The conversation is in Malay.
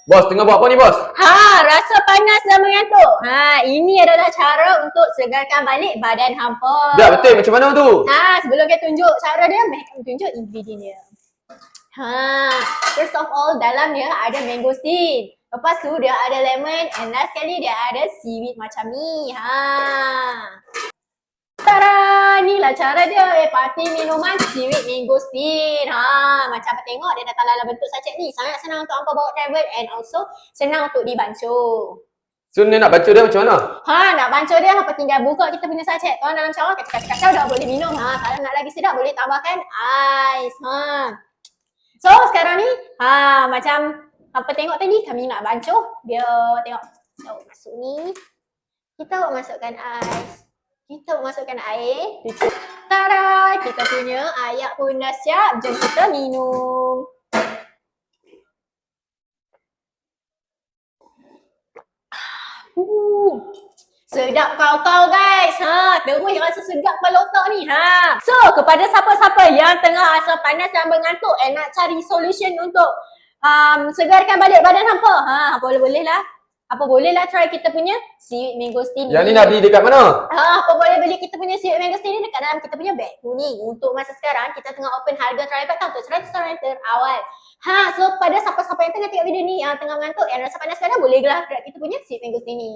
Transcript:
Bos, tengah buat apa ni bos? Rasa panas dan mengantuk. Ini adalah cara untuk segarkan balik badan hampa. Dah betul, macam mana tu? Sebelum kita tunjuk cara dia, mari kita tunjuk ingredient dia. First of all, dalam dia ada mangosteen. Lepas tu dia ada lemon and last sekali dia ada seaweed macam ni. Tada! Inilah cara dia parti minuman seaweed mangosteen. Macam apa tengok dia datang dalam bentuk sachet ni. Sangat senang untuk hampa bawa travel and also senang untuk dibancuh. So ni nak baca dia macam mana? Nak bancuh dia hampa tinggal buka kita punya sachet. Tuang dalam cawan, kacau-kacau dah boleh minum. Kalau nak lagi sedap boleh tambahkan ais. So sekarang ni macam hampa tengok tadi kami nak bancuh. Dia tengok. So masuk ni. Kita masukkan ais. Kita masukkan air. Tada! Kita punya ayak pun dah siap. Jom kita minum. Sedap kau-kau guys. Terus rasa sedap kepala otak ni. So, kepada siapa-siapa yang tengah rasa panas dan mengantuk and nak cari solution untuk segarkan balik badan hampa. Boleh-boleh lah. Boleh lah try kita punya seaweed mangosteen ni. Yang ni nak beli dekat mana? Boleh beli kita punya seaweed mangosteen ni dekat dalam kita punya beg ni. Untuk masa sekarang, kita tengah open harga trial pack untuk $100 terawal. So pada siapa-siapa yang tengah tengok video ni, yang tengah mengantuk, yang rasa panas sekarang, boleh lah grab kita punya seaweed mangosteen ni.